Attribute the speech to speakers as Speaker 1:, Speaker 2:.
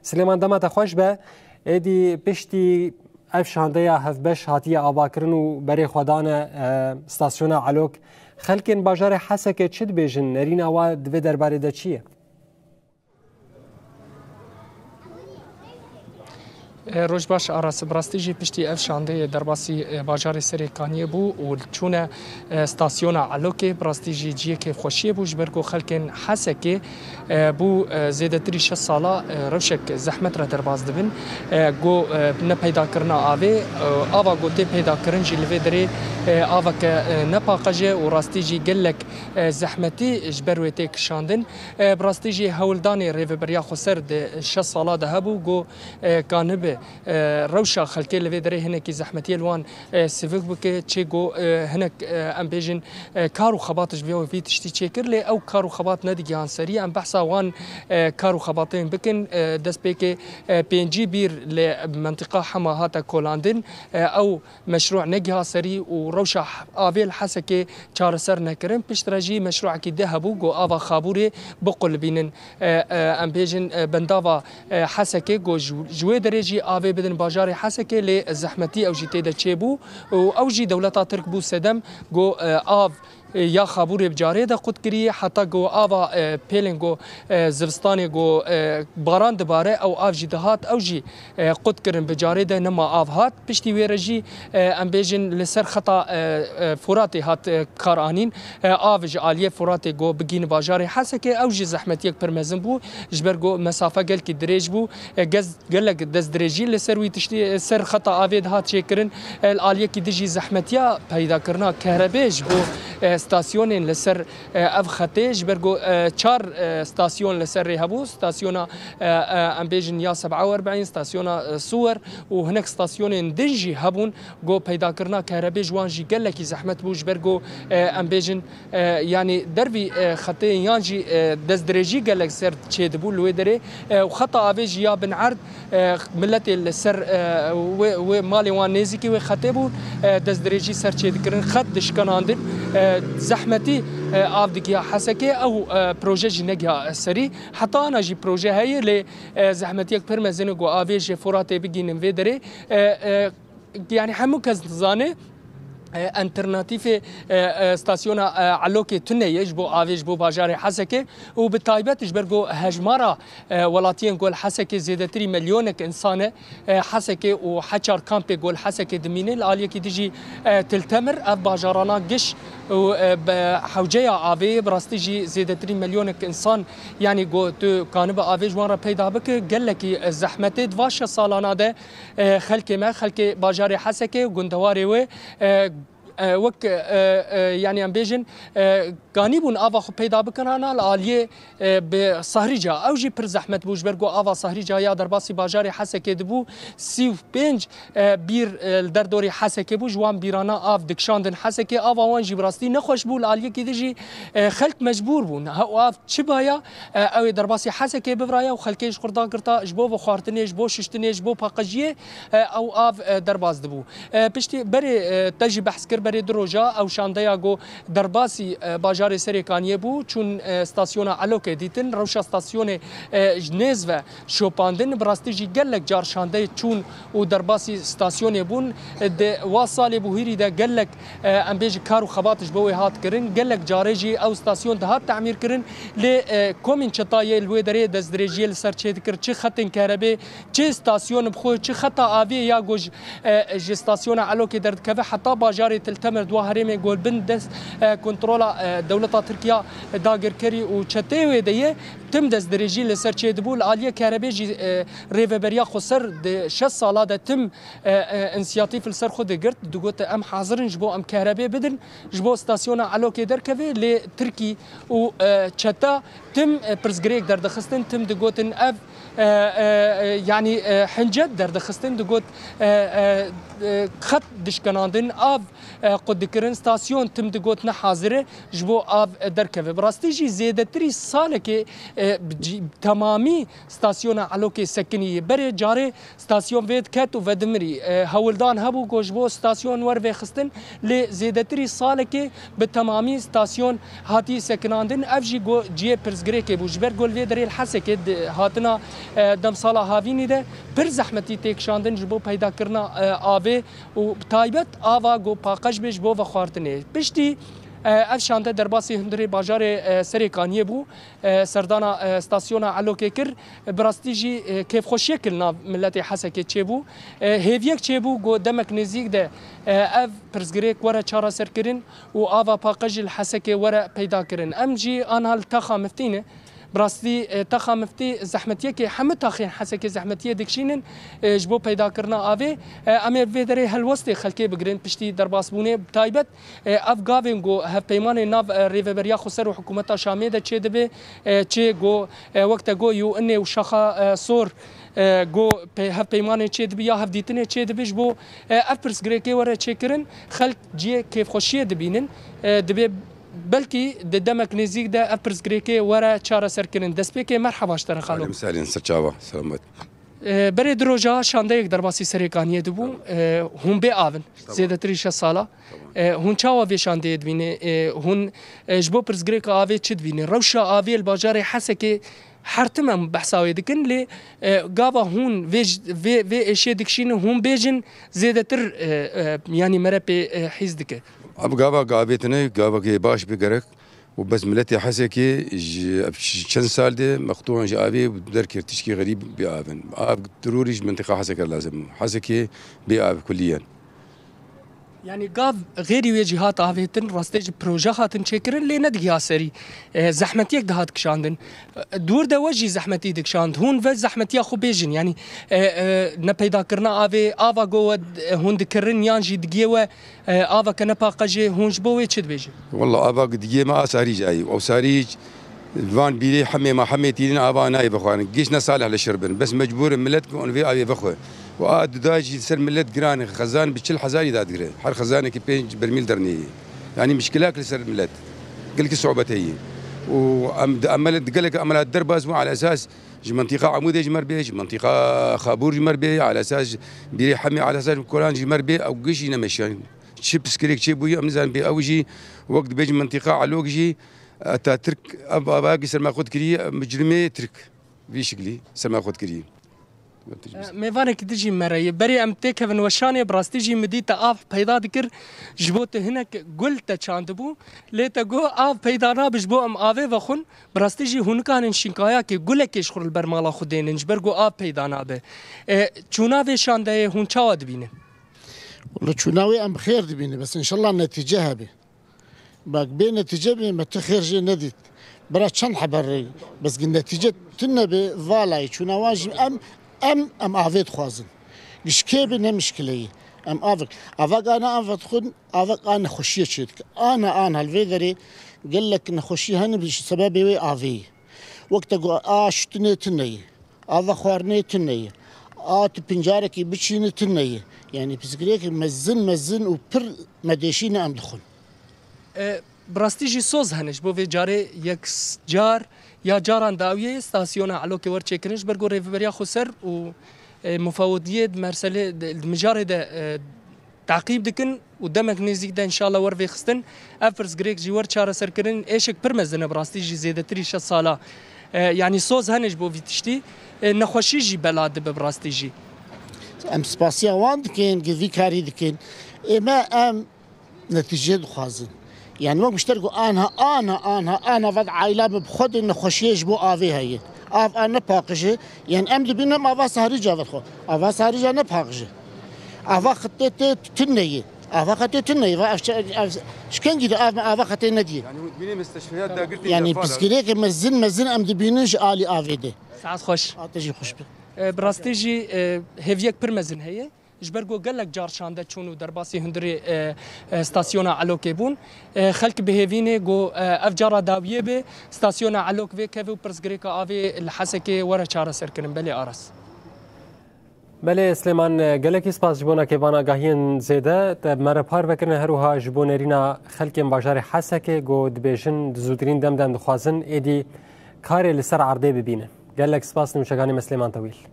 Speaker 1: سليمان دما تخوش به ادی پشتی اف شاندیا هفبش هاتیه آباکرن و بری خودان استاسیون علوک خلکن باجار حسکه چید بیجن نرین آوا دوی درباره ده چیه؟
Speaker 2: روز باش آراس براستیجی پشتی اف شانده در باسی باجار سریکانی بو و چون استاسیون علوکه براستیجی جیه که خوشیه بوش برگو خلکن حسکه بو زیده تری 6 سالا روشک زحمت را در باز دبن گو نه پیدا کرنا آوا گو تی پیدا کرن جی لوی دری آوا که نپاقجه و راستیجی گلک زحمتی جبروی تیک شاندن براستیجی هولدانی ریو بریا خسر ده 6 سالا ده هبو گو کانبه روشا خلکه لوی دره هنکی زحمتی الوان سیوک بکه چه گو هنک ام بیجن کارو خباتش بیاو وی تشتی چه کرلی او کارو خبات ندیگان سری ام بحثا وان کارو خباتین بکن دست بکه پینجی بیر لمنطقه حما هاتا کولاندن او مشروع نگها سری و روشا آویل حسکه چار سر نکرن پشتراجی مشروع کی دهبو گو آوا خابوری بقل بینن ام بیجن بنداوا حسکه گو جوی درجی آوی بدن باجار حسکه لی زحمتی او جی تیدا چه بو او جی دولتا ترک بو سدم گو آو یا خابور بجاره ده قد کری حتی گو آوا پیلن گو زوستانی گو باران دباره او آو جی دهات او جی قد کرن بجاره ده نما آو هات پشتی ویرجی ام بیجن لسر خطا فراتی هات کارانین آو جی آلیه فراتی گو بگین باجار حسکه او جی زحمتی یک پرمزن بو جبر گو مسافه گل کی دریج بو گلک دز دریجی لسر وی تشتی سر خطا آوی دهات چه کرن آلیه کی دجی زحمتیا پیدا کرنا کهربیج بو استاسیون لسر اف خطیج برگو 4 استاسیون لسر رهبو استاسیون ام بیجن یا 47 استاسیون صور و هناك استاسیون دنجی هبون گو پیدا کرنا کهربی جوان جی گلکی زحمت بوج برگو ام بیجن یعنی دروی خطی یانجی دز درجی گلک سر چه دبو لوی دره و خطا اویج یا بن عرض ملت لسر و مالی وان نزیکی و خطی بو دز درجی سر چه دکرن خط دشکناندن زحمتي افدكيا حسكي او بروجي جنجها سري حتى انا جي بروجي هي ل زحمتيك برمزن جو افيج فراتي بيجين فيدري يعني همو كزانه انترناتيف ستاسيون علوكي تنه يجبو افيج بو باجار حسكي وبالتايبات جبرجو هجمارا ولاتين جول حسكي زيدتري مليونك انسان حسكي وحشر كامبي جول حسكي دمينه الاليه كي تجي تلتمر اف باجارانا قش وحوجيا افي براستيجي زيدتري مليونك انسان يعني جو تو كانبا افيج ورا بيدا بك قال لك الزحمه دواش صالانه ده خلكي ما خلكي باجار حسكي وغندواري و وك يعني ام بيجن كانيبون افا خو پیدا بکنانا الاليه بصهريجا او جي پر زحمت بوج برگو افا صهريجا يا درباسي باجار حسكه دبو 35 بير الدردوري حسكه بوج وان بيرانا اف دكشاندن حسكه افا وان جي براستي نخوش بو الاليه كي دجي خلق مجبور بون اف تشبايا او درباسي حسكه بفرايا وخلكيش خردا قرتا جبو خارتني جبو ششتني جبو باقجيه او اف درباز دبو بشتي بري تجي بحث بري دروجا او شانديا جو درباسي باجار سريكانيه بو چون استاسيون علوكه ديتن روشا استاسيون جنيزو شوباندن براستيجي گلك جار شاندي چون و درباسي استاسيون بون د واصال بوهيري دا گلك ام بيج كارو خباتش بو هات كرن گلك جارجي او استاسيون ده تعمير كرن ل كومين چتاي الويدري دزدريجي سر چيد كر چ خطن كهرباء چ استاسيون بخو چ خطا افي يا گوج ج استاسيون علوكه درد كفه حتى باجار تلتمر دو هرمي جول بندس كنترولا دولة تركيا داغر كري وشتوي ديه تم دز درجي لسر تشدبول اليه كهرباجي ريفبريا خسر د 6 سالا ده تم انسياتيف لسر خود قرت دوغوت ام حاضرن جبو ام كهرباء بدن جبو ستاسيون علوكي دركفي لتركي و تشتا تم برزغريك دردخستن تم دغوتن اف يعني حنجد دردخستن دغوت خط دشكناندن اف قد كرن ستاسيون تم دقوتنا حاضرة جبو آف دركفة براستيجي زيادة تري سالك تمامي ستاسيون علوكي سكنية بري جاري ستاسيون فيد كات وفدمري هولدان هبو جوجبو ستاسيون ور خستن لزيادة تري سالك بالتمامي ستاسيون هاتي سكناندن افجي جو جي برزغريكي بوجبر جول فيدري الحسكه هاتنا دم صاله هافيني ده بر زحمتي تيك شاندن جبو پیدا کرنا آوه و تایبت آوا گو پاقش بش بو و خواردنه پشتی اف شانده درباسی هندری باجار سریکانیه بو سردانا استاسیونا علوکه کر براستیجی کیف خوشی کلنا ملت حسکه چه بو هیویک چه بو گو دمک نزیک ده اف پرزگریک ورا چارا سر کرن و آوا پاقش الحسکه ورا پیدا کرن ام جی آنها تخا مفتینه براستي تخا مفتي زحمتيه كي حمد تاخين حسكي زحمتيه دكشينن جبو پیدا کرنا آوي امي فيدري هلوستي خلكي بگرين پشتي درباس بونه تايبت اف گاوينگو هف پیمان ناف ريفبريا خسر حكومت شامي ده چه دبه چه گو وقت گو يو اني وشخا صور گو هف پیمان چه دبه یا هف ديتنه چه دبه جبو اف پرسگريكي ورا چه کرن خلق جي كيف خوشيه دبينن دبه بلكي دمك نزيك ده ابرز غريكي ورا چارا سركرين دسبيكي مرحبا اشترى خالو
Speaker 3: مسالين سرچاوا سلامت
Speaker 2: بري دروجا شانده يك درباسي سريكانيه دبو هم بي آون زيادة تريشة سالا هون چاوا في شانده دبينه هون جبو برز غريكا آوي چه دبينه روشا آوي الباجاري حسكي حرتم بحثاوي دكن لي غابا هون في اشي دكشين هون بيجن زيادة تر يعني مرة حيز دكه
Speaker 3: اب غابتنا غابا كي باش بقرك وبس ملتي حسكي شن سال دي مقطوع جابي بدرك تشكي غريب بيابن اب ضروري منطقه حسكي لازم حسكي بياب كليا
Speaker 2: يعني قاف غيري وجهات آفيتن راستيج بروجاهاتن شكرن لي ندقي هاسري زحمتيك دهات كشاندن دور ده وجي زحمتي دكشاند هون و زحمتي خو بيجن يعني نبيدا كرنا آفي آفا قوة هون دكرن يانجي دقيوة آفا كنبا قجي هون جبوه چد بيجن
Speaker 3: والله آفا دقيوة ما ساريج أي أو ساريج فان بيلي حمي ما حميتين آفا ناي بخوان قيشنا صالح للشربن بس مجبور ملتكم أن في آفي بخوه وآد داجي سر ملت جران خزان بتشل حزاري داد جري حر خزانة كي بين برميل درني يعني مشكلات لسر ملت قلك صعوبة هي وعملت قلك عملت درباز على أساس منطقة عمودة جمر بيه منطقة خابور جمر بيه على أساس بيري حمي على أساس كوران جمر بيه أو قشي نمشي شيبس كريك شيء بوي أمزان بيه أو جي وقت بيجي منطقة علوق جي ترك باقي سر ما خد كري مجرمي ترك في شكلي سر ما خد كري
Speaker 2: ميفانك تجي مرة بري ام تكفن وشاني براستيجي مديتا آف بيضا ذكر جبوت هناك قلت شاندبو ليتا جو آف بيضانا بجبو ام آفي وخون براستيجي هون كان شنكايا كي قلك يشخر البرمالا خدين نجبرجو آف بيضانا به چونا في شانده هون چاوا دبينه
Speaker 4: والله چوناوي ام خير دبينه بس ان شاء الله النتيجة به باق بين نتيجة به متى خير جي نديت برا چند حبري بس النتيجة تنبي فالاي چوناواجي ام آفت خوازن گشکی به نمشکلی ام آفق انا آفت خود آفق انا خوشیه چید انا الویدری قال لك نخوشي هن بسبب وي آفي وقت جو شتني تني آفا خوارني تني تبنجارك بتشيني تني يعني بسكريك مزن وبر مديشين ام دخل
Speaker 2: براستيجي سوز هنش بو في جاري يك جار يا جاران داوية ستاسيونا علوكي ورچكنش برگو ريفبريا خسر و مفوضية مرسلة المجاري ده تعقيب دكن ودمك نزيك ده ان شاء الله ورفي خستن افرز غريك جي ور چارة سركرن ايشك برمزن براستيجي زيادة تريشة صالة يعني سوز هنش بو في تشتي نخوشي جي بلاد ببراستيجي
Speaker 4: ام سباسيا وان دكين في كاري دكين اما ام نتيجة خوازن يعني ما مشتركوا انا فد عائله بخد ان خوشيش بو آوي هي انا باقجه يعني ام دبينا ما با ساري جاوت خو اوا ساري جانا باقجه اوا خطت تنيه اوا خطت تنيه شكن جد اوا خطت ندي
Speaker 3: يعني بيني مستشفيات دا قلت
Speaker 4: يعني بسكريك مزن ام دبينش الي آوي ده
Speaker 2: ساعات خوش
Speaker 4: تجي خوش
Speaker 2: براستيجي هيفيك برمزن هي جبرگو گلک جار شانده چونو درباسی هندری ستاسیونا علوک بون خلق بهوینه گو افجارا داویه به ستاسیونا علوک و کیو پرسگریکا آوی الحسکه ورا چاره سرکنن بلی آرس
Speaker 1: بله سلیمان گلکی سپاس جبونا که بانا گاهین زیده مره پار بکرن هروها جبونرینا خلک باجار حسکه گو دبیشن زودترین دم دخوازن ایدی کاری لسر عرضه ببینه. گلک سپاس نمشگانی مسلمان طویل.